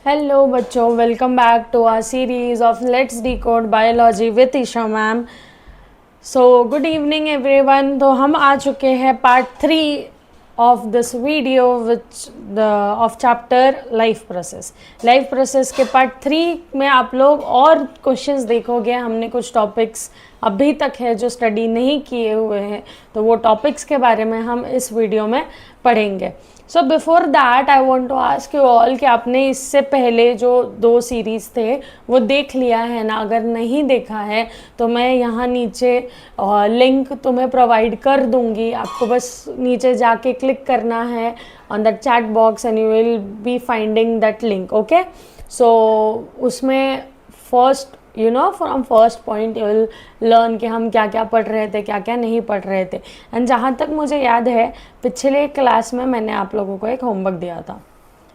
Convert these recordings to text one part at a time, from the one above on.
Hello बच्चों, welcome back to our series of let's decode biology with Isha ma'am. So good evening everyone. तो हम आ चुके हैं part 3 of this video which the of chapter life process के part 3 में आप लोग और क्वेश्चंस देखोगे। हमने कुछ टॉपिक्स अभी तक है जो स्टडी नहीं किए हुए हैं, तो वो टॉपिक्स के बारे में हम इस वीडियो में पढ़ेंगे। So before that I want to ask you all कि आपने इससे पहले जो 2 सीरीज़ थे वो देख लिया है ना? अगर नहीं देखा है तो मैं यहाँ नीचे लिंक तुम्हें प्रोवाइड कर दूँगी। आपको बस नीचे जाके क्लिक करना है on that chat box and you will be finding that link. Okay, so उसमें first from first point you will learn कि हम क्या क्या पढ़ रहे थे, क्या क्या नहीं पढ़ रहे थे। एंड जहाँ तक मुझे याद है, पिछले क्लास में मैंने आप लोगों को एक होमवर्क दिया था।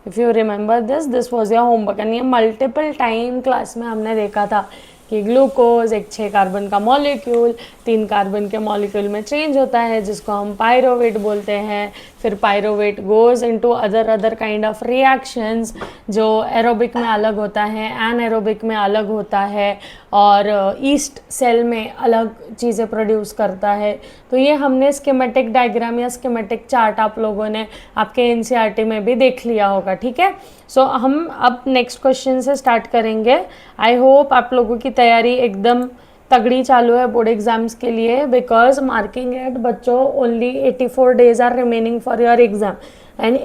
If you remember this was your homework. And ये मल्टीपल टाइम क्लास में हमने देखा था कि ग्लूकोज एक 6 कार्बन का मॉलिक्यूल 3 कार्बन के मॉलिक्यूल में चेंज होता है, जिसको हम पायरोवेट बोलते हैं। फिर pyruvate goes into other kind of reactions, जो एरोबिक में अलग होता है, एनएरोबिक में अलग होता है, और ईस्ट सेल में अलग चीज़ें प्रोड्यूस करता है। तो ये हमने स्कीमेटिक डायग्राम या स्कीमेटिक चार्ट आप लोगों ने आपके एनसीईआरटी में भी देख लिया होगा। ठीक है, सो हम अब नेक्स्ट क्वेश्चन से स्टार्ट करेंगे। आई होप आप लोगों की तैयारी एकदम तगड़ी चालू है बोर्ड एग्जाम्स के लिए, बिकॉज मार्किंग एट बच्चों only 84 days are remaining for your exam. And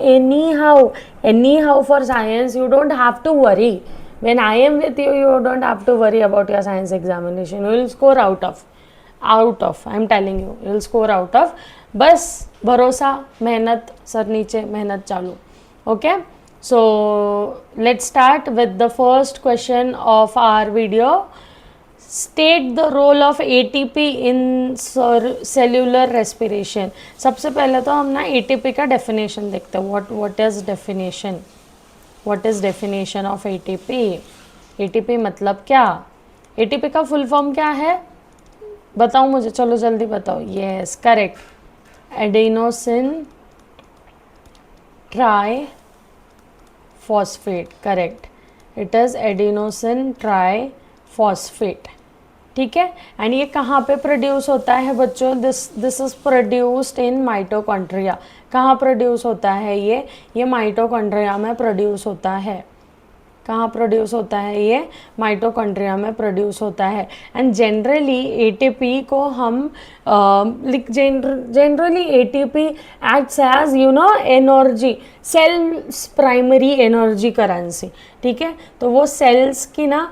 anyhow for science you don't have to worry. When I am with you, you don't have to worry about your science examination. You will score out of. I am telling you, you will score out of. बस भरोसा, मेहनत, sir नीचे, मेहनत चालू. Okay? So let's start with the first question of our video. State the role of ATP in cellular respiration. सबसे पहले तो हम ना ATP का definition देखते हैं. What is definition? What is definition of ATP? ATP मतलब क्या? ATP का फुल फॉर्म क्या है बताओ मुझे, चलो जल्दी बताओ. Yes, correct, adenosine try phosphate. Correct, it is adenosine try phosphate. ठीक है, एंड ये कहाँ पे प्रोड्यूस होता है बच्चों? This is produced in mitochondria. कहाँ प्रोड्यूस होता है ये माइटोकॉन्ड्रिया में प्रोड्यूस होता है. कहाँ प्रोड्यूस होता है ये? माइटोकॉन्ड्रिया में प्रोड्यूस होता है. एंड जनरली एटीपी को हम generally ATP acts as energy, cell's primary energy currency. ठीक है, तो वो सेल्स की ना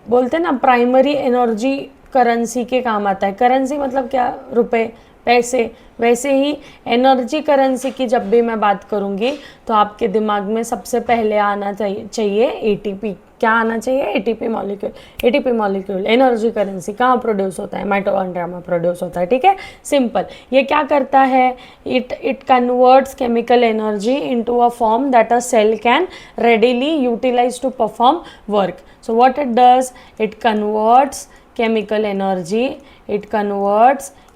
बोलते ना प्राइमरी एनर्जी करेंसी के काम आता है. करेंसी मतलब क्या? रुपए, पैसे. वैसे ही एनर्जी करेंसी की जब भी मैं बात करूँगी तो आपके दिमाग में सबसे पहले आना चाहिए एटीपी. क्या आना चाहिए? ATP molecule. ATP molecule energy currency कहाँ प्रोड्यूस होता है? माइटोकॉन्ड्रिया में प्रोड्यूस होता है. ठीक है, सिंपल. ये क्या करता है? It converts chemical energy into a form that a cell can readily utilise to perform work. So what it does? It converts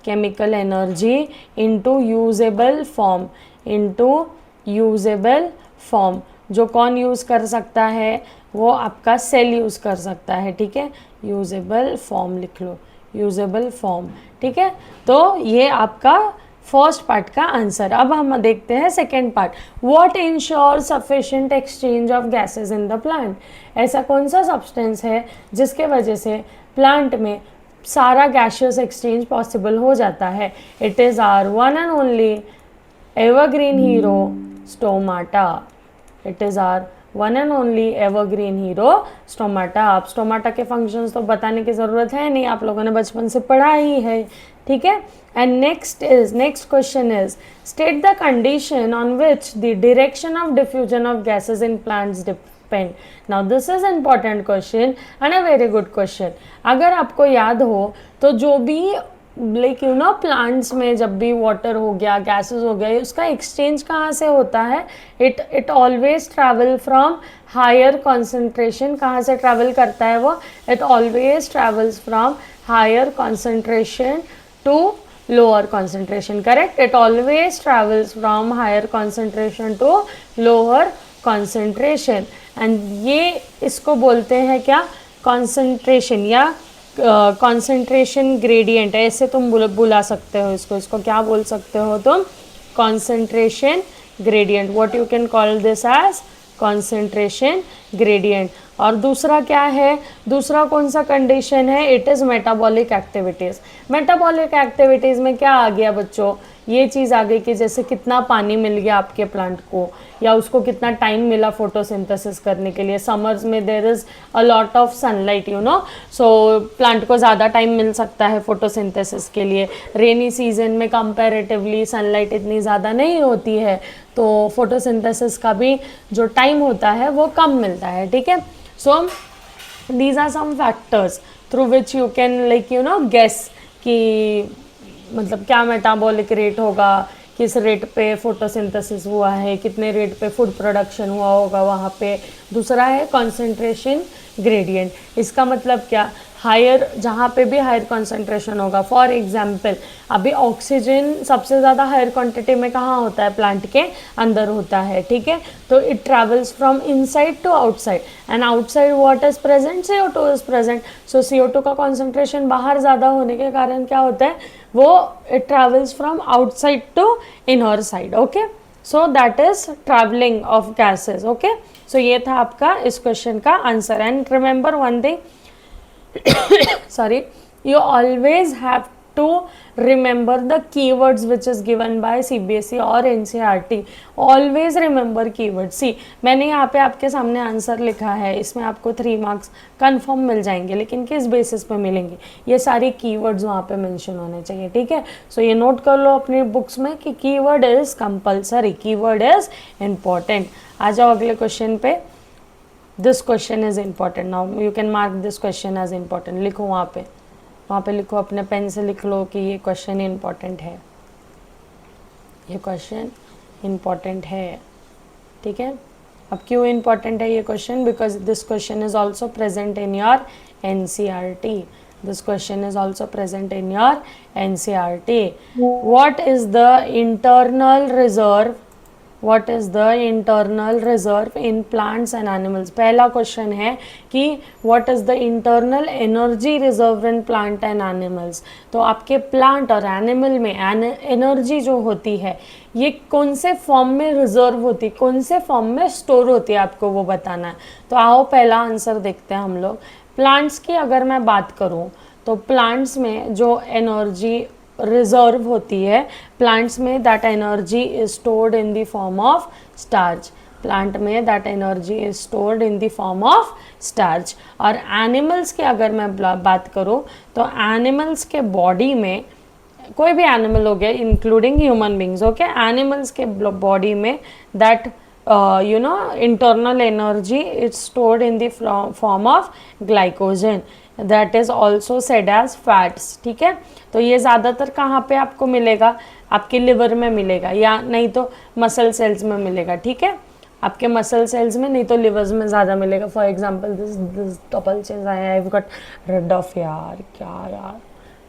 chemical energy into usable form. जो कौन यूज़ कर सकता है? वो आपका सेल यूज़ कर सकता है. ठीक है, यूजेबल फॉर्म लिख लो, यूजेबल फॉर्म. ठीक है, तो ये आपका फर्स्ट पार्ट का आंसर. अब हम देखते हैं second part. What ensure sufficient exchange of gases in the plant? ऐसा कौन सा सब्सटेंस है जिसके वजह से प्लांट में सारा गैशियस एक्सचेंज पॉसिबल हो जाता है? It is hour one and only evergreen hero stomata. It is hour one and only evergreen hero stomata. आप स्टोमाटा के फंक्शंस तो बताने की ज़रूरत है नहीं, आप लोगों ने बचपन से पढ़ा ही है. ठीक है, and next question is state the condition on which the direction of diffusion of gases in plants depend. Now this is important question and a very good question. अगर आपको याद हो तो जो भी प्लांट्स में जब भी वाटर हो गया, गैसेस हो गया, उसका एक्सचेंज कहाँ से होता है? It always travel from higher concentration. कहाँ से ट्रैवल करता है वो? It always travels from higher concentration to lower concentration. Correct, it always travels from higher concentration to lower concentration, and ये इसको बोलते हैं क्या, कॉन्सेंट्रेशन या कॉन्सेंट्रेशन ग्रेडियंट, ऐसे तुम बुला सकते हो इसको, इसको क्या बोल सकते हो तुम, concentration gradient. What you can call this as concentration gradient. और दूसरा क्या है, दूसरा कौन सा कंडीशन है, it is metabolic activities. Metabolic activities में क्या आ गया बच्चों, ये चीज़ आ गई कि जैसे कितना पानी मिल गया आपके प्लांट को, या उसको कितना टाइम मिला फोटोसिंथेसिस करने के लिए. समर्स में there is a lot of sunlight you know, so plant को ज़्यादा टाइम मिल सकता है फोटोसिंथेसिस के लिए. रेनी सीजन में कंपैरेटिवली सनलाइट इतनी ज़्यादा नहीं होती है, तो फोटोसिंथेसिस का भी जो टाइम होता है वो कम मिलता है. ठीक है, so these are some factors through which you can like you know guess कि मतलब क्या मेटाबॉलिक रेट होगा, किस रेट पे फोटोसिंथेसिस हुआ है, कितने रेट पे फूड प्रोडक्शन हुआ होगा वहाँ पे. दूसरा है कॉन्सेंट्रेशन ग्रेडियंट. इसका मतलब क्या, हायर, जहाँ पे भी हायर कॉन्सेंट्रेशन होगा. फॉर एग्जांपल अभी ऑक्सीजन सबसे ज़्यादा हायर क्वांटिटी में कहाँ होता है, प्लांट के अंदर होता है. ठीक है, तो it travels from inside to outside, and outside what is present, CO2 is present. So CO2 का कॉन्सेंट्रेशन बाहर ज़्यादा होने के कारण क्या होता है, वो it travels from outside to inner side. Okay, so that is travelling of gases. Okay, so ये था आपका इस क्वेश्चन का answer. And remember one thing, sorry, you always have to remember the keywords which is given by CBSE or NCERT. always remember keywords. see, मैंने यहाँ पे आपके सामने आंसर लिखा है, इसमें आपको 3 मार्क्स कंफर्म मिल जाएंगे, लेकिन किस बेसिस पे मिलेंगे, ये सारे कीवर्ड्स वहाँ पे मेंशन होने चाहिए. ठीक है, सो ये नोट कर लो अपनी बुक्स में कि keyword is compulsory, keyword is important. आ जाओ अगले क्वेश्चन पे. This question is important. Now you can mark this question as important. लिखो वहाँ पे लिखो, अपने पेन से लिख लो कि ये क्वेश्चन इम्पॉर्टेंट है, ये क्वेश्चन इम्पॉर्टेंट है. ठीक है, अब क्यों इम्पॉर्टेंट है ये question, because this question is also present in your NCERT. This question is also present in your NCERT. What is the internal reserve, what is the internal reserve in plants and animals. पहला question है कि what is the internal energy reserve in plant and animals. तो आपके plant और animal में energy जो होती है ये कौन से फॉर्म में रिजर्व होती है, कौन से फॉर्म में स्टोर होती है, आपको वो बताना है. तो आओ पहला आंसर देखते हैं हम लोग. प्लांट्स की अगर मैं बात करूँ तो प्लांट्स में जो एनर्जी रिजर्व होती है, प्लांट्स में that energy is stored in the form of starch. Plant में that energy is stored in the form of starch. और एनिमल्स की अगर मैं बात करूँ तो एनिमल्स के बॉडी में, कोई भी एनिमल हो गया including human beings, okay, animals के बॉडी में that you know internal energy is stored in the form of glycogen, that is also said as fats. ठीक है, तो ये ज़्यादातर कहाँ पे आपको मिलेगा, आपके लिवर में मिलेगा, या नहीं तो मसल सेल्स में मिलेगा. ठीक है, आपके मसल सेल्स में, नहीं तो लिवर्स में ज़्यादा मिलेगा. For example this double chins I have got rid off, यार क्या यार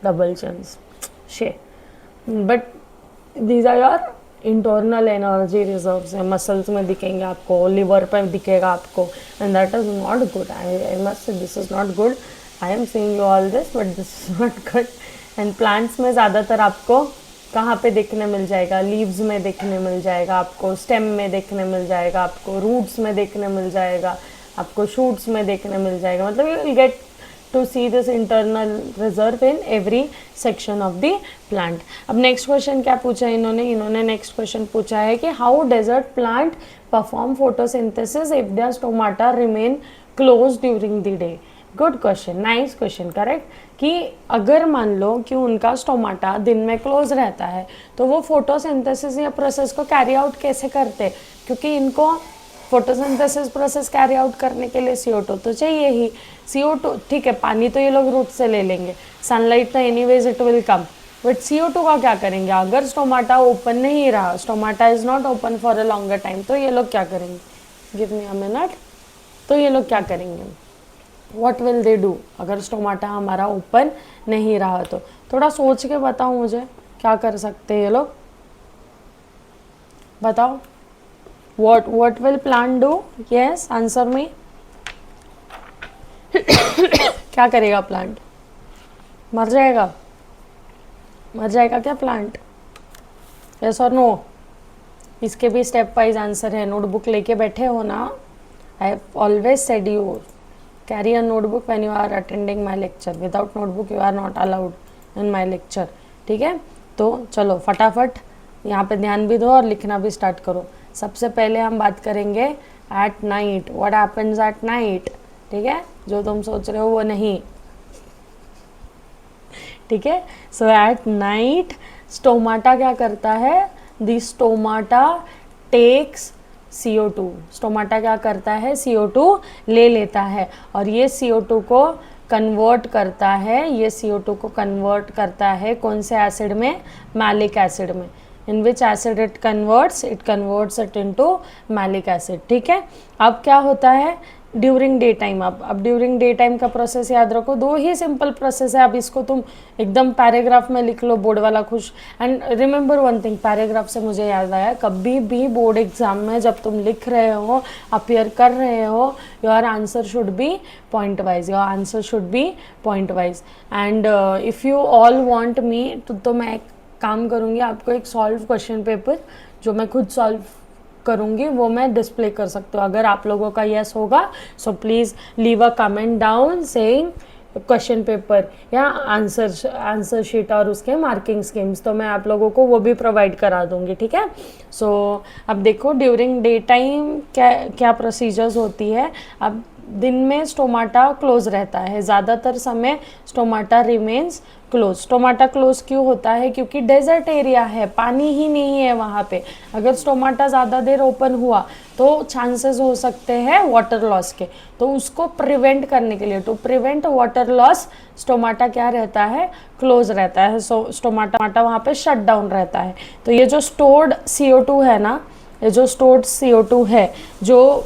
डबल चिन्स शे, but these are your internal energy reserves है. मसल्स में दिखेंगे आपको, लिवर पर दिखेगा आपको, and that is not good. I must say this is not good. I am saying you all this, but this is not good. And plants में ज़्यादातर आपको कहाँ पे देखने मिल जाएगा, लीव्स में देखने मिल जाएगा आपको, स्टेम में देखने मिल जाएगा आपको, रूट्स में देखने मिल जाएगा आपको, शूट्स में देखने मिल जाएगा. मतलब you will get to see this internal reserve in every section of the plant. अब नेक्स्ट क्वेश्चन क्या पूछा है इन्होंने नेक्स्ट क्वेश्चन पूछा है कि how desert plant perform photosynthesis if their stomata remain close during the day. Good question, nice question, correct. कि अगर मान लो कि उनका स्टोमाटा दिन में क्लोज रहता है तो वो फोटोसिंथेसिस या प्रोसेस को कैरी आउट कैसे करते, क्योंकि इनको फोटोसिंथेसिस प्रोसेस कैरी आउट करने के लिए CO2 तो चाहिए ही. CO2 ठीक है, पानी तो ये लोग रूट से ले लेंगे, सनलाइट तो anyways it will come, but CO2 का क्या करेंगे. अगर स्टोमाटा ओपन नहीं रहा, stomata is not open for a longer time, तो ये लोग क्या करेंगे, गिव मी अ मिनट, तो ये लोग क्या करेंगे, व्हाट विल दे डू अगर स्टोमाटा हमारा ओपन नहीं रहा तो. थोड़ा सोच के बताओ मुझे क्या कर सकते हैं ये लोग, बताओ. what will plant do? Yes, answer me. क्या करेगा प्लांट? मर जाएगा? मर जाएगा क्या प्लांट? यस और नो? इसके भी स्टेप वाइज आंसर है. नोटबुक लेके बैठे हो ना? I have always said you carry a notebook when you are attending my lecture. Without notebook you are not allowed in my lecture. ठीक है, तो चलो फटाफट यहाँ पे ध्यान भी दो और लिखना भी स्टार्ट करो. सबसे पहले हम बात करेंगे at night. What happens at night? ठीक है, जो तुम सोच रहे हो वो नहीं. ठीक है, सो एट नाइट स्टोमाटा क्या करता है? The stomata takes CO2. Stomata क्या करता है? CO2 ले लेता है और ये CO2 को कन्वर्ट करता है. ये CO2 को कन्वर्ट करता है कौन से एसिड में? मैलिक एसिड में. In which acid it converts it into malic acid. ठीक है, अब क्या होता है ड्यूरिंग डे टाइम? अब ड्यूरिंग डे टाइम का प्रोसेस याद रखो. दो ही सिंपल प्रोसेस है. अब इसको तुम एकदम पैराग्राफ में लिख लो, बोर्ड वाला खुश. And remember one thing, paragraph से मुझे याद आया, कभी भी बोर्ड एग्जाम में जब तुम लिख रहे हो, अपियर कर रहे हो, your answer should be point wise. Your answer should be point wise. And if you all want me तो मैं एक काम करूँगी, आपको एक सॉल्व क्वेश्चन पेपर जो मैं खुद सॉल्व करूँगी वो मैं डिस्प्ले कर सकती हूँ. अगर आप लोगों का यस होगा so please leave a comment down saying question paper या आंसर शीट और उसके मार्किंग स्कीम्स, तो मैं आप लोगों को वो भी प्रोवाइड करा दूँगी. ठीक है, सो अब देखो ड्यूरिंग डे टाइम क्या प्रोसीजर्स होती है. अब दिन में स्टोमाटा क्लोज रहता है, ज़्यादातर समय stomata remains close. Stomata close क्यों होता है? क्योंकि डेजर्ट एरिया है, पानी ही नहीं है वहाँ पे. अगर स्टोमाटा ज़्यादा देर ओपन हुआ तो चांसेस हो सकते हैं वाटर लॉस के. तो उसको प्रिवेंट करने के लिए, to prevent water loss, stomata क्या रहता है? क्लोज रहता है. सो स्टोमाटा वहाँ पे शट डाउन रहता है. तो ये जो स्टोर्ड CO2 है ना, ये जो स्टोर्ड CO2 है जो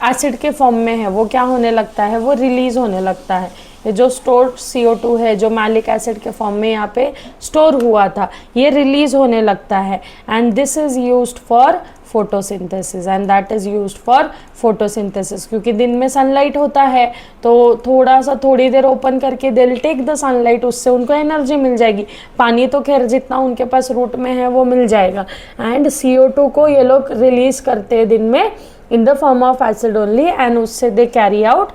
एसिड के फॉर्म में है, वो क्या होने लगता है? वो रिलीज होने लगता है. ये जो स्टोर्ड CO2 है जो मैलिक एसिड के फॉर्म में यहाँ पे स्टोर हुआ था, ये रिलीज होने लगता है. And this is used for photosynthesis. And that is used for photosynthesis. क्योंकि दिन में सनलाइट होता है तो थोड़ी देर ओपन करके they will take the sunlight, उससे उनको एनर्जी मिल जाएगी. पानी तो खैर जितना उनके पास रूट में है वो मिल जाएगा. एंड CO2 को ये लोग रिलीज करते हैं दिन में इन the form of acid only. And उससे दे कैरी आउट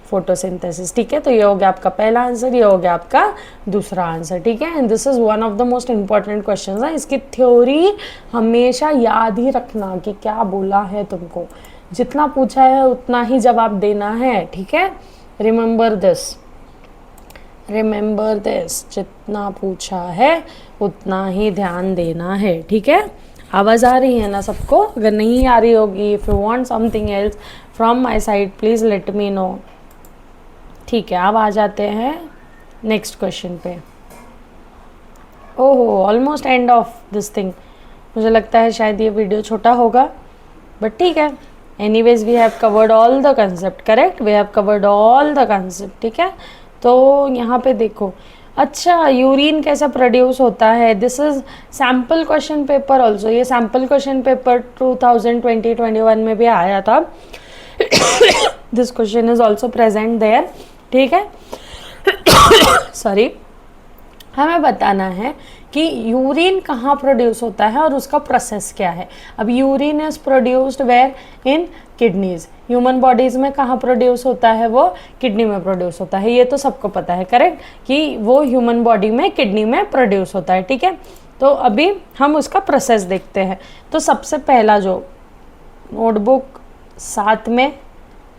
फोटोसिंथेसिस. ठीक है, तो ये हो गया आपका पहला आंसर, ये हो गया आपका दूसरा आंसर. ठीक है, and this is one of the most important question है. इसकी थ्योरी हमेशा याद ही रखना कि क्या बोला है तुमको. जितना पूछा है उतना ही जवाब देना है. ठीक है, रिमेंबर दिस. जितना पूछा है उतना ही ध्यान देना है. ठीक है, आवाज़ आ रही है ना सबको? अगर नहीं आ रही होगी, if you want something else from my side please let me no. ठीक है, अब आ जाते हैं नेक्स्ट क्वेश्चन पे. ओहो, almost end of this thing. मुझे लगता है शायद ये वीडियो छोटा होगा, बट ठीक है. Anyways we have covered all the concept. Correct, we have covered all the concept. ठीक है, तो यहाँ पे देखो. अच्छा, यूरिन कैसा प्रोड्यूस होता है? This is sample question paper also. ये सैम्पल क्वेश्चन पेपर 2020-21 में भी आया था. This question is also present there. ठीक है, सॉरी. हमें बताना है कि यूरिन कहाँ प्रोड्यूस होता है और उसका प्रोसेस क्या है. अब urine is produced where? In kidneys. Human bodies में कहाँ प्रोड्यूस होता है? वो किडनी में प्रोड्यूस होता है. ये तो सबको पता है, करेक्ट, कि वो ह्यूमन बॉडी में किडनी में प्रोड्यूस होता है. ठीक है, तो अभी हम उसका प्रोसेस देखते हैं. तो सबसे पहला जो नोटबुक साथ में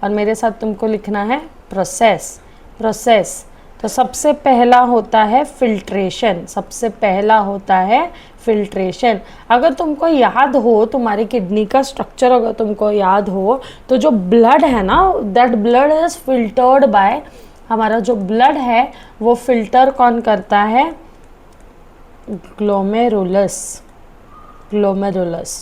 और मेरे साथ तुमको लिखना है प्रोसेस. तो सबसे पहला होता है फिल्ट्रेशन. अगर तुमको याद हो, तुम्हारी किडनी का स्ट्रक्चर अगर तुमको याद हो, तो जो ब्लड है ना, that blood is filtered by, हमारा जो ब्लड है वो फिल्टर कौन करता है? ग्लोमेरुलस.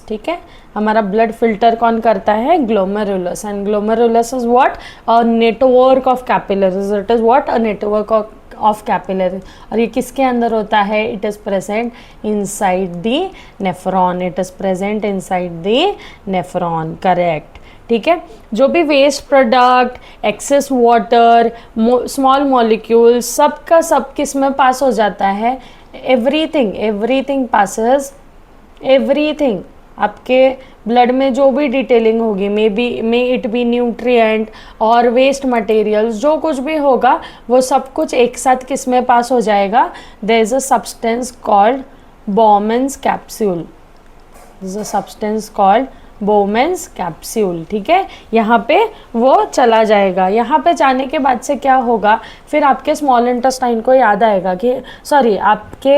ठीक है, हमारा ब्लड फिल्टर कौन करता है? Glomerulus. And glomerulus is what? A network of capillaries. It is what? A network of capillary, और ये किसके अंदर होता है? It is present inside the nephron, it is present inside the nephron, correct. ठीक है, जो भी waste product, excess water, small molecule, सब का सब किस में पास हो जाता है? एवरीथिंग पासेस, एवरीथिंग आपके ब्लड में जो भी डिटेलिंग होगी, मे इट बी न्यूट्रिएंट और वेस्ट मटेरियल्स, जो कुछ भी होगा वो सब कुछ एक साथ किस में पास हो जाएगा? There is a substance called Bowman's capsule, there is a substance called Bowman's capsule. ठीक है, यहाँ पे वो चला जाएगा। यहाँ पे जाने के बाद से क्या होगा? फिर आपके स्मॉल इंटेस्टाइन को याद आएगा कि सॉरी, आपके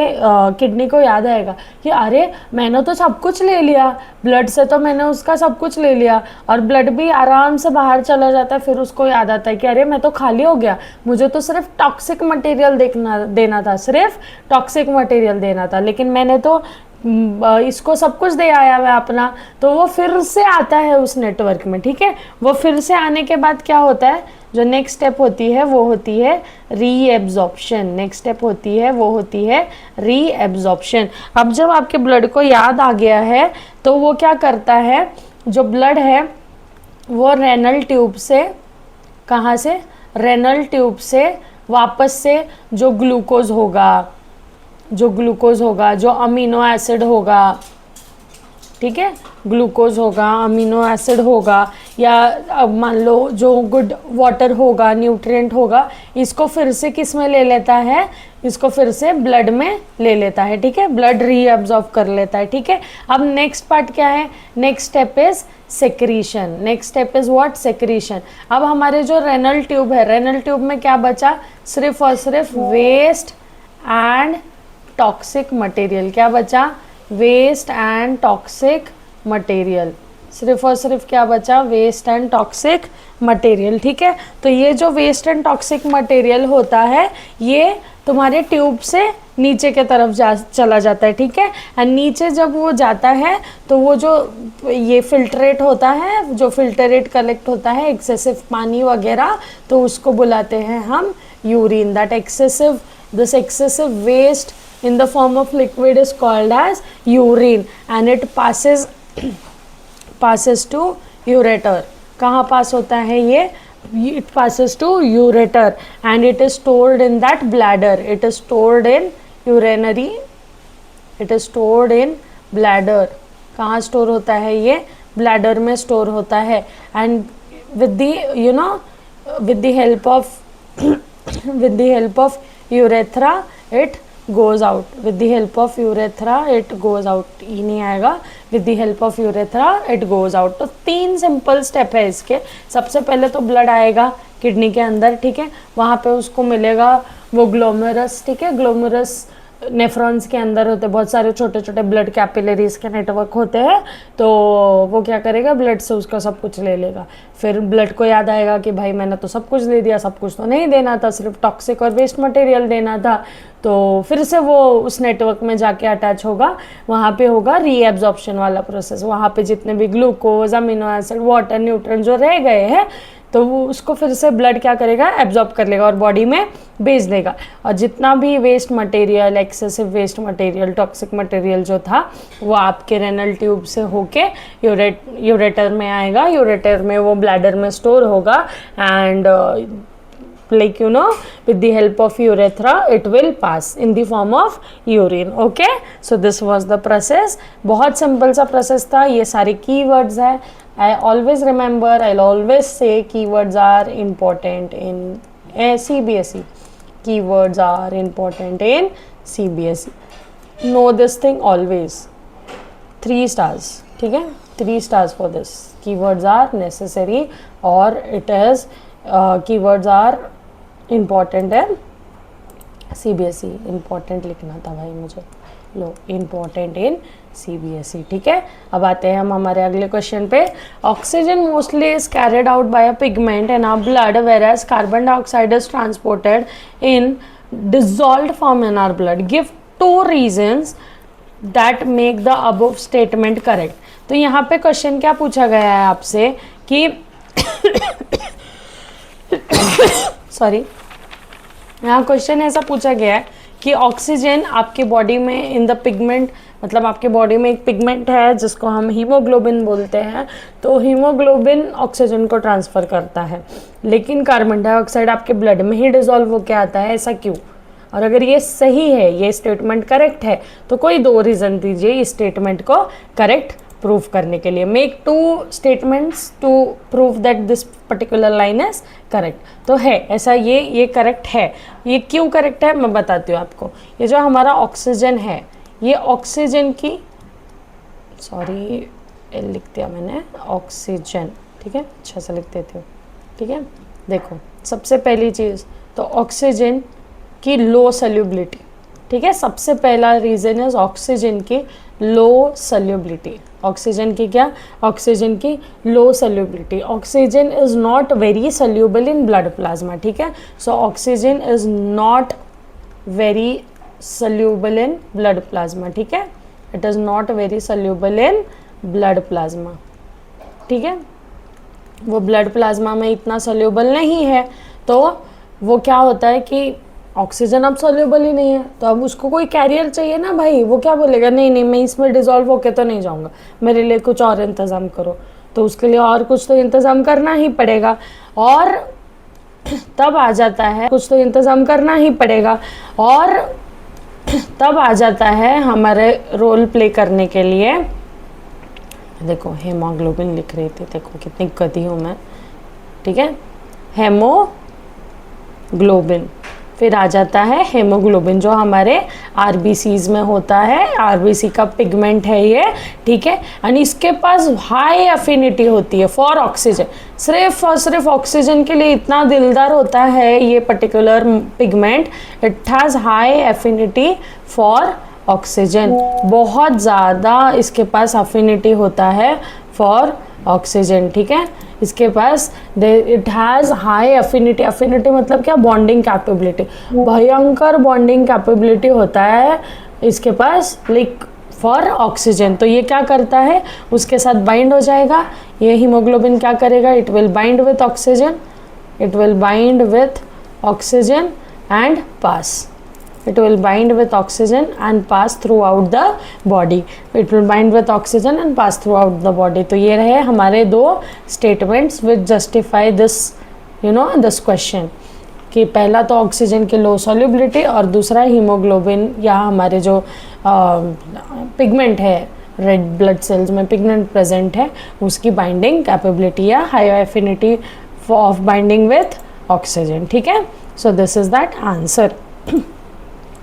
किडनी को याद आएगा कि अरे मैंने तो सब कुछ ले लिया, ब्लड से तो मैंने उसका सब कुछ ले लिया, और ब्लड भी आराम से बाहर चला जाता है। फिर उसको याद आता है कि अरे मैं तो खाली हो गया, मुझे तो सिर्फ टॉक्सिक मटेरियल देना था, सिर्फ टॉक्सिक मटेरियल देना था, लेकिन मैंने तो इसको सब कुछ दे आया मैं अपना। तो वो फिर से आता है उस नेटवर्क में। ठीक है, वो फिर से आने के बाद क्या होता है? जो नेक्स्ट स्टेप होती है वो होती है रीएब्जॉर्प्शन। नेक्स्ट स्टेप होती है वो होती है रीएब्जॉर्प्शन। अब जब आपके ब्लड को याद आ गया है तो वो क्या करता है? जो ब्लड है वो रेनल ट्यूब से, कहाँ से? रेनल ट्यूब से वापस से जो ग्लूकोज होगा, जो अमीनो एसिड होगा, ठीक है, ग्लूकोज होगा, अमीनो एसिड होगा, या मान लो जो गुड वाटर होगा, न्यूट्रिएंट होगा, इसको फिर से किस में ले लेता है? इसको फिर से ब्लड में ले लेता है। ठीक है, ब्लड रीअब्जॉर्ब कर लेता है। ठीक है, अब नेक्स्ट पार्ट क्या है? Next step is secretion. Next step is what? Secretion. अब हमारे जो रेनल ट्यूब है, रेनल ट्यूब में क्या बचा? सिर्फ और सिर्फ वेस्ट एंड टॉक्सिक मटेरियल। क्या बचा? Waste and toxic material. सिर्फ और सिर्फ क्या बचा? Waste and toxic material. ठीक है, तो ये जो वेस्ट एंड टॉक्सिक मटेरियल होता है ये तुम्हारे ट्यूब से नीचे के तरफ चला जाता है। ठीक है, और नीचे जब वो जाता है तो वो जो ये फिल्ट्रेट होता है, जो फिल्टरेट कलेक्ट होता है एक्सेसिव पानी वगैरह, तो उसको बुलाते हैं हम urine. That excessive, this excessive waste in the form of liquid is called as urine and it passes to ureter. कहाँ पास होता है ये? It passes to ureter and it is stored in that bladder. It is stored in urinary, it is stored in bladder. कहाँ store होता है ये? Bladder में store होता है। And with the help of urethra it goes out. With the help of urethra it goes out। ही नहीं आएगा। with the help of urethra it goes out। तो 3 सिंपल स्टेप है इसके। सबसे पहले तो ब्लड आएगा किडनी के अंदर, ठीक है, वहाँ पे उसको मिलेगा वो ग्लोमेरस, ठीक है, ग्लोमेरस नेफ्रॉन्स के अंदर होते बहुत सारे छोटे छोटे ब्लड कैपिलरीज के नेटवर्क होते हैं। तो वो क्या करेगा? ब्लड से उसका सब कुछ ले लेगा। फिर ब्लड को याद आएगा कि भाई मैंने तो सब कुछ दे दिया, सब कुछ तो नहीं देना था, सिर्फ टॉक्सिक और वेस्ट मटेरियल देना था। तो फिर से वो उस नेटवर्क में जाके अटैच होगा, वहाँ पे होगा रीएब्जॉर्प्शन वाला प्रोसेस। वहाँ पे जितने भी glucose, amino acid, water, nutrient जो रह गए हैं तो वो उसको फिर से ब्लड क्या करेगा? एब्जॉर्ब कर लेगा और बॉडी में भेज देगा। और जितना भी waste material, excessive waste material, toxic material जो था वो आपके रेनल ट्यूब से होके यूरेटर में आएगा। यूरेटर में वो ब्लैडर में स्टोर होगा and like with the help of urethra it will pass in the form of urine। okay, so this was the process। बहुत सिंपल सा प्रोसेस था। ये सारे कीवर्ड्स है। I always remember, I'll always say keywords are important in CBSE। Keywords are important in CBSE। Know this thing always। 3 stars, ठीक है, 3 stars for this। Keywords are necessary और it is keywords are important है CBSE। important लिखना था भाई मुझे, लो important in CBSE। ठीक है, अब आते हैं हम हमारे अगले क्वेश्चन पे। Oxygen mostly is carried out by a pigment in our blood whereas carbon dioxide is transported in dissolved form in our blood. Give 2 reasons that make the above statement correct. तो यहाँ पे question क्या पूछा गया है आपसे कि sorry, यहाँ क्वेश्चन ऐसा पूछा गया है कि ऑक्सीजन आपके बॉडी में इन द पिगमेंट, मतलब आपके बॉडी में एक पिगमेंट है जिसको हम हीमोग्लोबिन बोलते हैं, तो हीमोग्लोबिन ऑक्सीजन को ट्रांसफ़र करता है, लेकिन कार्बन डाइऑक्साइड आपके ब्लड में ही डिजॉल्व होकर आता है, ऐसा क्यों? और अगर ये सही है, ये स्टेटमेंट करेक्ट है, तो कोई 2 रीज़न दीजिए इस स्टेटमेंट को करेक्ट प्रूव करने के लिए। Make 2 statements to prove that this particular line is correct. तो है ऐसा, ये करेक्ट है। ये क्यों करेक्ट है मैं बताती हूँ आपको। ये जो हमारा ऑक्सीजन है, ये ऑक्सीजन की, सॉरी लिख दिया मैंने ऑक्सीजन, ठीक है, अच्छा सा लिख देती हूँ, ठीक है। देखो सबसे पहली चीज़ तो ऑक्सीजन की लो सल्यूबिलिटी, ठीक है, सबसे पहला रीज़न है ऑक्सीजन की लो सल्यूबिलिटी। ऑक्सीजन की क्या? ऑक्सीजन की low solubility. Oxygen is not very soluble in blood plasma, ठीक है। So oxygen is not very soluble in blood plasma, ठीक है। It is not very soluble in blood plasma, ठीक है। वो ब्लड प्लाज्मा में इतना सल्यूबल नहीं है, तो वो क्या होता है कि ऑक्सीजन अब सॉल्युबल ही नहीं है, तो अब उसको कोई कैरियर चाहिए ना भाई। वो क्या बोलेगा, नहीं नहीं मैं इसमें डिजॉल्व होके तो नहीं जाऊंगा, मेरे लिए कुछ और इंतज़ाम करो। तो उसके लिए और कुछ तो इंतज़ाम करना ही पड़ेगा, और तब आ जाता है कुछ तो इंतज़ाम करना ही पड़ेगा, और तब आ जाता है हमारे रोल प्ले करने के लिए। देखो हेमोग्लोबिन लिख रही थी, देखो कितनी गधी हूँ मैं, ठीक है। हेमोग्लोबिन, फिर आ जाता है हेमोग्लोबिन जो हमारे आरबीसीज में होता है, आरबीसी का पिगमेंट है ये, ठीक है। एंड इसके पास हाई अफिनिटी होती है फॉर ऑक्सीजन, सिर्फ और सिर्फ ऑक्सीजन के लिए इतना दिलदार होता है ये particular pigment. It has high affinity for oxygen, बहुत ज़्यादा इसके पास अफिनिटी होता है फॉर ऑक्सीजन, ठीक है। इसके पास it has high affinity, affinity मतलब क्या, बॉन्डिंग कैपेबिलिटी, भयंकर बॉन्डिंग कैपेबिलिटी होता है इसके पास, लाइक फॉर ऑक्सीजन। तो ये क्या करता है, उसके साथ बाइंड हो जाएगा। ये हीमोग्लोबिन क्या करेगा, it will bind with oxygen, it will bind with oxygen and pass, it will bind with oxygen and pass throughout the body, it will bind with oxygen and pass throughout the body। तो ये रहे हमारे 2 statements which justify this, you know, this question, कि पहला तो oxygen की लो solubility, और दूसरा हीमोग्लोबिन या हमारे जो पिगमेंट है, रेड ब्लड सेल्स में पिगमेंट प्रेजेंट है, उसकी बाइंडिंग कैपेबिलिटी या high affinity of binding with oxygen, ठीक है। So this is that answer.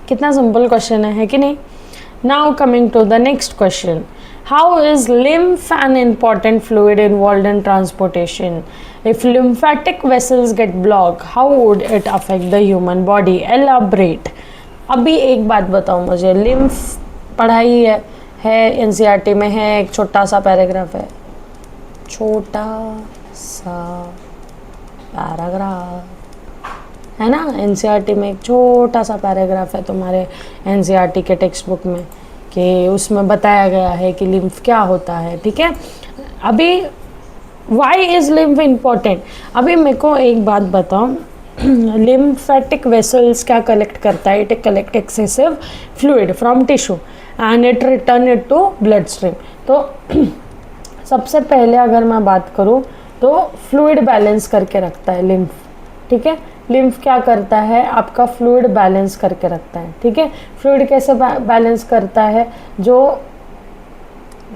कितना सिंपल क्वेश्चन है कि नहीं। Now coming to the next question, how is lymph an important fluid involved in transportation? If lymphatic vessels get blocked, how would it affect the human body? Elaborate। अभी एक बात बताओ मुझे, lymph पढ़ाई है एनसीईआरटी में है, एक छोटा सा पैराग्राफ है, छोटा सा पैराग्राफ है ना, एनसीईआरटी में एक छोटा सा पैराग्राफ है तुम्हारे एनसीईआरटी के टेक्स्ट बुक में, कि उसमें बताया गया है कि लिम्फ क्या होता है, ठीक है। अभी वाई इज़ लिम्फ इम्पोर्टेंट, अभी मेरे को एक बात बताओ, लिम्फेटिक वेसल्स क्या कलेक्ट करता है, it collect excessive fluid from tissue and it return it to blood stream. तो सबसे पहले अगर मैं बात करूँ तो फ्लूइड बैलेंस करके रखता है लिम्फ, ठीक है। लिम्फ क्या करता है, आपका फ्लूइड बैलेंस करके रखता है, ठीक है। फ्लूइड कैसे बैलेंस करता है, जो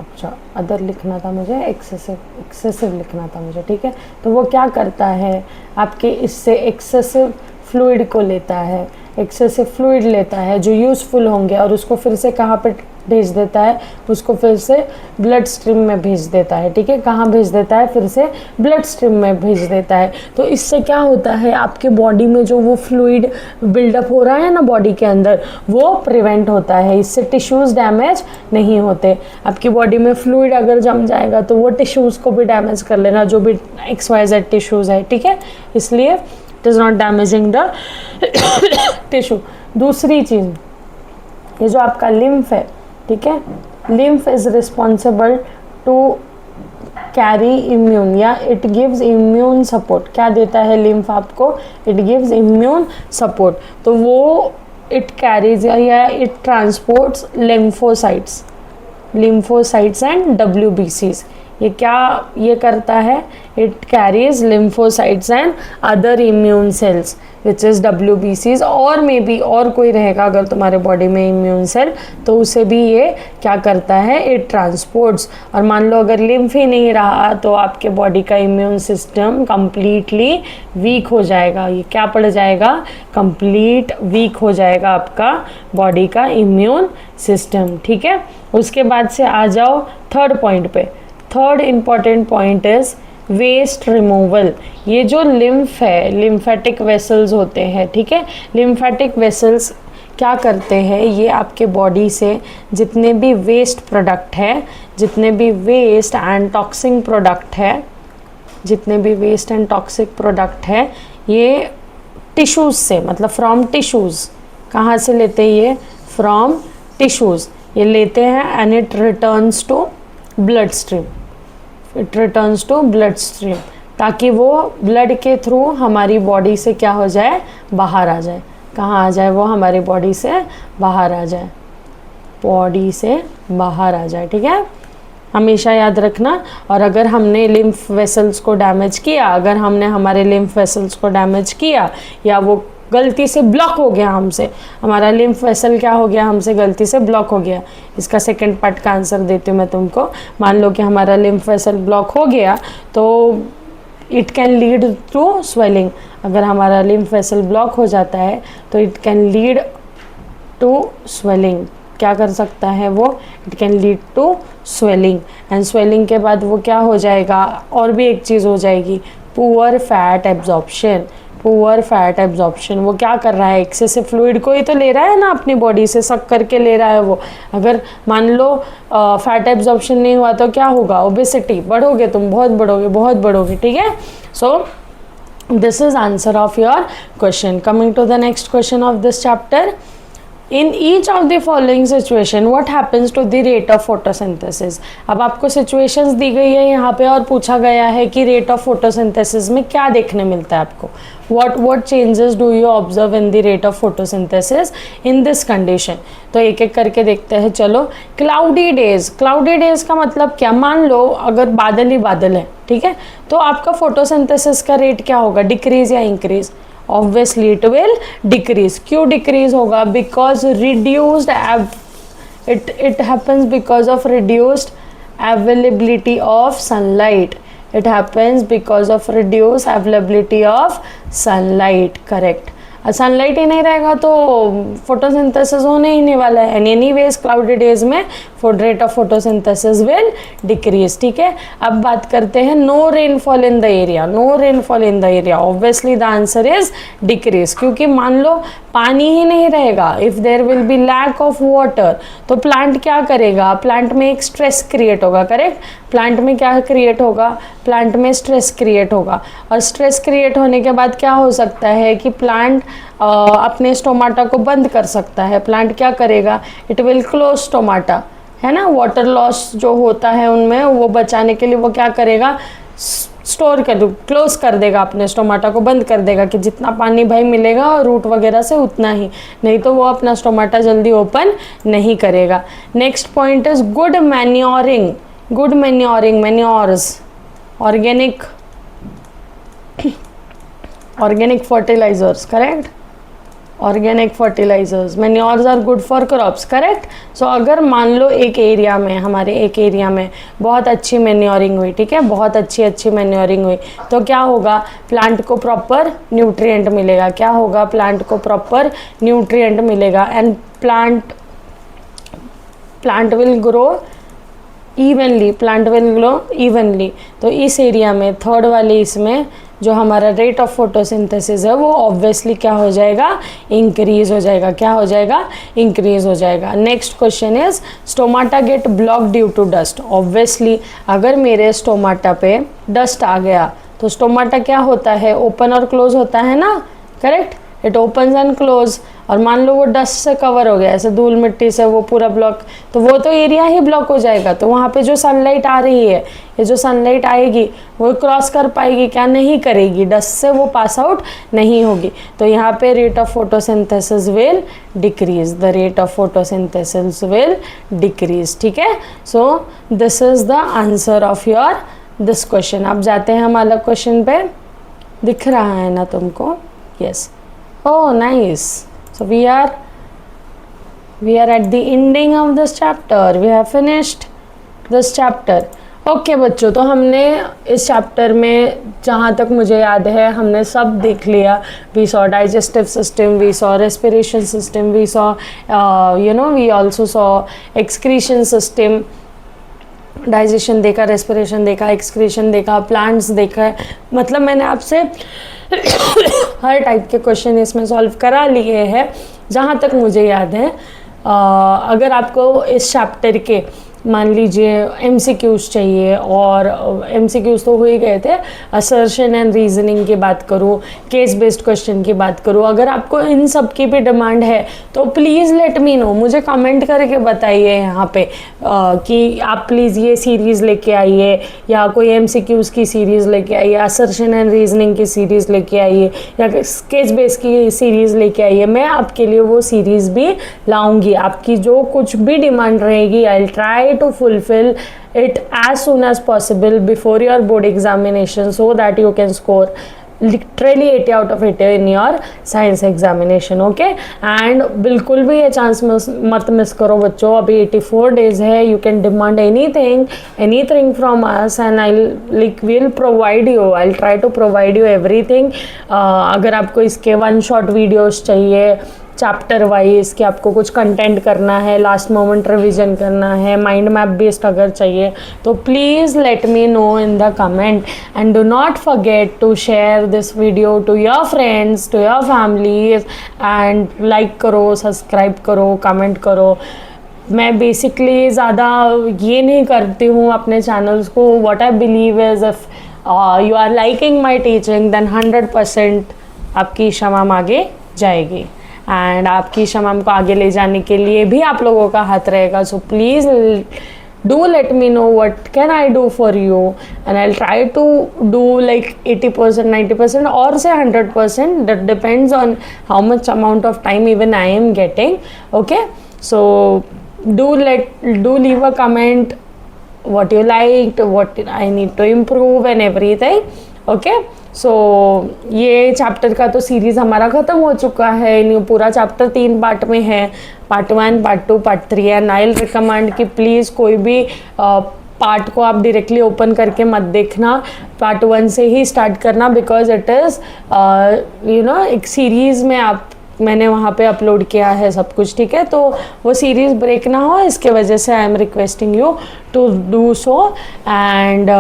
अच्छा अदर लिखना था मुझे, एक्सेसिव लिखना था मुझे, ठीक है। तो वो क्या करता है, आपके इससे एक्सेसिव फ्लूइड को लेता है, एक्सेसिव फ्लूइड लेता है जो यूज़फुल होंगे, और उसको फिर से कहाँ पे भेज देता है, उसको फिर से ब्लड स्ट्रीम में भेज देता है, ठीक है। कहाँ भेज देता है, फिर से ब्लड स्ट्रीम में भेज देता है। तो इससे क्या होता है, आपके बॉडी में जो वो फ्लूइड बिल्डअप हो रहा है ना बॉडी के अंदर, वो प्रिवेंट होता है, इससे टिश्यूज़ डैमेज नहीं होते। आपकी बॉडी में फ्लूइड अगर जम जाएगा तो वो टिश्यूज़ को भी डैमेज कर लेना, जो भी XYZ टिश्यूज़ है, ठीक है। इसलिए it is not damaging the tissue. दूसरी चीज़, ये जो आपका लिम्फ है, ठीक है, lymph is responsible to carry immune या इट गिव्स इम्यून सपोर्ट। क्या देता है लिम्फ आपको? It gives immune support. तो वो इट कैरीज या it transports lymphocytes and WBCs। ये क्या ये करता है? It carries lymphocytes and other immune cells which is WBCs, और मे बी और कोई रहेगा अगर तुम्हारे बॉडी में इम्यून सेल, तो उसे भी ये क्या करता है? It transports. और मान लो अगर लिम्फ ही नहीं रहा तो आपके बॉडी का इम्यून सिस्टम कंप्लीटली वीक हो जाएगा। ये क्या पड़ जाएगा? कंप्लीट वीक हो जाएगा आपका बॉडी का इम्यून सिस्टम। ठीक है, उसके बाद से आ जाओ थर्ड पॉइंट पे। Third important point is waste removal. ये जो लिम्फ है, लिम्फेटिक वेसल्स होते हैं, ठीक है, लिम्फेटिक वेसल्स क्या करते हैं? ये आपके बॉडी से जितने भी वेस्ट प्रोडक्ट है, जितने भी वेस्ट एंड टॉक्सिक प्रोडक्ट है, जितने भी वेस्ट एंड टॉक्सिक प्रोडक्ट है, ये टिश्यूज़ से, मतलब फ्रॉम टिश्यूज़, कहाँ से लेते हैं ये? फ्रॉम टिश्यूज़ ये लेते हैं and it returns to blood stream. It returns to blood stream, ताकि वो ब्लड के थ्रू हमारी बॉडी से क्या हो जाए? बाहर आ जाए। कहाँ आ जाए वो? हमारी बॉडी से बाहर आ जाए, बॉडी से बाहर आ जाए। ठीक है, हमेशा याद रखना। और अगर हमने लिम्फ वेसल्स को डैमेज किया, अगर हमने हमारे लिम्फ वेसल्स को डैमेज किया या वो गलती से ब्लॉक हो गया हमसे, हमारा लिम्फ वेसल क्या हो गया? हमसे गलती से ब्लॉक हो गया। इसका सेकंड पार्ट का आंसर देती हूँ मैं तुमको। मान लो कि हमारा लिम्फ वेसल ब्लॉक हो गया तो it can lead to swelling. अगर हमारा लिम्फ वेसल ब्लॉक हो जाता है तो it can lead to swelling. क्या कर सकता है वो? It can lead to swelling, and swelling के बाद वो क्या हो जाएगा? और भी एक चीज़ हो जाएगी, poor fat absorption. Poor fat absorption, वो क्या कर रहा है? एक्सेसिव फ्लूइड को ही तो ले रहा है ना, अपनी बॉडी से सक करके ले रहा है वो। अगर मान लो फैट एब्जॉर्प्शन नहीं हुआ तो क्या होगा? ओबेसिटी, बढ़ोगे तुम, बहुत बढ़ोगे। ठीक है, so this is answer of your question. Coming to the next question of this chapter. In each of the following situation, what happens to the rate of photosynthesis? अब आपको situations दी गई है यहाँ पे और पूछा गया है कि rate of photosynthesis में क्या देखने मिलता है आपको? What changes do you observe in the rate of photosynthesis in this condition? तो एक एक करके देखते हैं। चलो, cloudy days का मतलब क्या? मान लो अगर बादल ही बादल है, ठीक है, तो आपका photosynthesis का रेट क्या होगा? डिक्रीज या increase? Obviously it will decrease. क्यों decrease होगा? Because reduced it happens because of reduced availability of sunlight. It happens because of reduced availability of sunlight. Correct. Sunlight ही नहीं रहेगा तो फोटोसिंथेसिस होने ही नहीं वाला है। एनीवेज क्लाउडी डेज में rate of photosynthesis will decrease. ठीक है, अब बात करते हैं no rainfall in the area. No rainfall in the area, obviously the answer is decrease, क्योंकि मान लो पानी ही नहीं रहेगा, if there will be lack of water, तो प्लांट क्या करेगा? प्लांट में एक स्ट्रेस क्रिएट होगा। करेक्ट, प्लांट में क्या क्रिएट होगा? प्लांट में स्ट्रेस क्रिएट होगा, और स्ट्रेस क्रिएट होने के बाद क्या हो सकता है कि प्लांट अपने स्टोमाटा को बंद कर सकता है। प्लांट क्या करेगा? इट विल क्लोज स्टोमाटा, है ना। वाटर लॉस जो होता है उनमें, वो बचाने के लिए वो क्या करेगा? स्टोर कर, क्लोज कर देगा, अपने स्टोमाटा को बंद कर देगा कि जितना पानी भाई मिलेगा और रूट वगैरह से उतना ही, नहीं तो वो अपना स्टोमाटा जल्दी ओपन नहीं करेगा। Next point is good manuring. Good manuring, manures, organic fertilisers, correct. Organic fertilisers, manures are good for crops, correct. So अगर मान लो एक एरिया में, हमारे एक एरिया में बहुत अच्छी मैन्योरिंग हुई, ठीक है, बहुत अच्छी मैन्योरिंग हुई, तो क्या होगा? प्लांट को प्रॉपर न्यूट्रिएंट मिलेगा। क्या होगा? प्लांट को प्रॉपर न्यूट्रिएंट मिलेगा, and plant will grow evenly, plant will grow evenly. तो इस एरिया में, थर्ड वाले इसमें जो हमारा रेट ऑफ फोटोसिंथेसिस है वो ऑब्वियसली क्या हो जाएगा? इंक्रीज हो जाएगा। क्या हो जाएगा? इंक्रीज हो जाएगा। Next question is stomata get block due to dust. Obviously अगर मेरे स्टोमाटा पे डस्ट आ गया तो स्टोमाटा क्या होता है? ओपन और क्लोज होता है ना, correct. It opens and close, और मान लो वो डस्ट से कवर हो गया, ऐसे धूल मिट्टी से वो पूरा ब्लॉक, तो वो तो एरिया ही ब्लॉक हो जाएगा। तो वहाँ पे जो सनलाइट आ रही है, ये जो सनलाइट आएगी वो क्रॉस कर पाएगी क्या? नहीं करेगी, डस्ट से वो पास आउट नहीं होगी। तो यहाँ पे rate of photosynthesis will decrease, the rate of photosynthesis will decrease. ठीक है, so this is the answer of your this question. अब जाते हैं हम अलग क्वेश्चन पे, दिख रहा है ना तुमको? Yes, oh nice. So we are at the ending of this chapter. We have finished this chapter. Okay बच्चों, तो हमने इस चैप्टर में जहाँ तक मुझे याद है हमने सब देख लिया। We saw digestive system, we saw respiration system, we saw we also saw excretion system. Digestion देखा, रेस्पिरेशन देखा, एक्सक्रीशन देखा, प्लांट्स देखा है। मतलब मैंने आपसे हर टाइप के क्वेश्चन इसमें सॉल्व करा लिए हैं जहाँ तक मुझे याद है। अगर आपको इस चैप्टर के मान लीजिए MCQs चाहिए, और MCQs तो हो ही गए थे, असर्शन एंड रीजनिंग की बात करूँ, केस बेस्ड क्वेश्चन की बात करूँ, अगर आपको इन सब की भी डिमांड है तो प्लीज़ लेट मी नो, मुझे कमेंट करके बताइए यहाँ पे कि आप प्लीज़ ये सीरीज़ लेके आइए, या कोई MCQs की सीरीज़ लेके आइए, असर्शन एंड रीजनिंग की सीरीज़ लेके आइए, या केस बेस्ड की सीरीज़ लेके आइए। मैं आपके लिए वो सीरीज़ भी लाऊंगी। आपकी जो कुछ भी डिमांड रहेगी, आई will try to fulfill it as soon as possible before your board examination, so that you can score literally 80 out of 80 in your science examination. okay, and बिल्कुल भी ये चांस मत मिस करो बच्चों। अभी 84 days है, you can demand anything from us, and we'll provide you, I'll try to provide you everything. अगर आपको इसके वन शॉट वीडियोस चाहिए चैप्टर वाइज, कि आपको कुछ कंटेंट करना है, लास्ट मोमेंट रिवीजन करना है, माइंड मैप बेस्ड अगर चाहिए, तो please let me know in the comment, and do not forget to share this video to your friends, to your families, and like करो, सब्सक्राइब करो, comment करो। मैं basically ज़्यादा ये नहीं करती हूँ अपने चैनल्स को। What I believe is if you are liking my teaching, then 100% आपकी शमाम आगे जाएगी, एंड आपकी शमाम को आगे ले जाने के लिए भी आप लोगों का हाथ रहेगा। So please do let me know what can I do for you, and I will try to do like 80%, 90%, और से 100%, that depends on how much amount of time even I am getting. Okay, so do leave a comment what you liked, what I need to improve and everything. okay, सो ये chapter का तो series हमारा ख़त्म हो चुका है। New पूरा chapter 3 part में है, part 1, part 2, part 3, and I will recommend कि प्लीज़ कोई भी पार्ट को आप डायरेक्टली ओपन करके मत देखना, पार्ट 1 से ही स्टार्ट करना, बिकॉज इट इज़ एक सीरीज़ में मैंने वहाँ पे अपलोड किया है सब कुछ। ठीक है, तो वो सीरीज़ ब्रेक ना हो, इसके वजह से I am requesting you to do so. And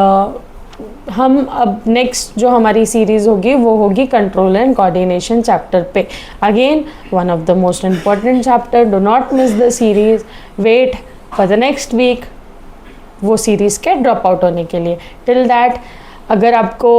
हम अब नेक्स्ट जो हमारी सीरीज़ होगी वो होगी कंट्रोल एंड कोऑर्डिनेशन चैप्टर पे। Again one of the most important chapter, do not miss the series, wait for the next week वो series के ड्रॉप आउट होने के लिए। टिल दैट, अगर आपको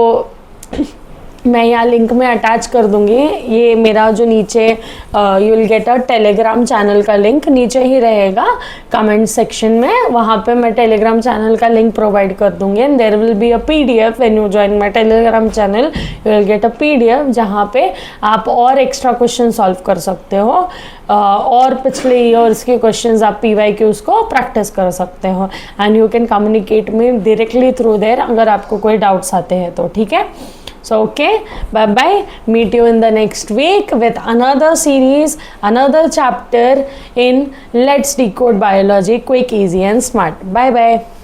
मैं यहाँ लिंक में अटैच कर दूँगी, ये मेरा जो नीचे you will get a Telegram channel का लिंक नीचे ही रहेगा कमेंट सेक्शन में, वहाँ पे मैं टेलीग्राम चैनल का लिंक प्रोवाइड कर दूँगी, and there will be a PDF when you join my Telegram channel, you will get a PDF जहाँ पे आप और एक्स्ट्रा क्वेश्चन सॉल्व कर सकते हो, और पिछले ईयर्स के क्वेश्चंस आप PYQs को प्रैक्टिस कर सकते हो, and you can communicate me directly through their अगर आपको कोई डाउट्स आते हैं तो। ठीक है, so okay, bye bye, meet you in the next week with another series, another chapter in Let's Decode Biology, quick, easy and smart. Bye bye.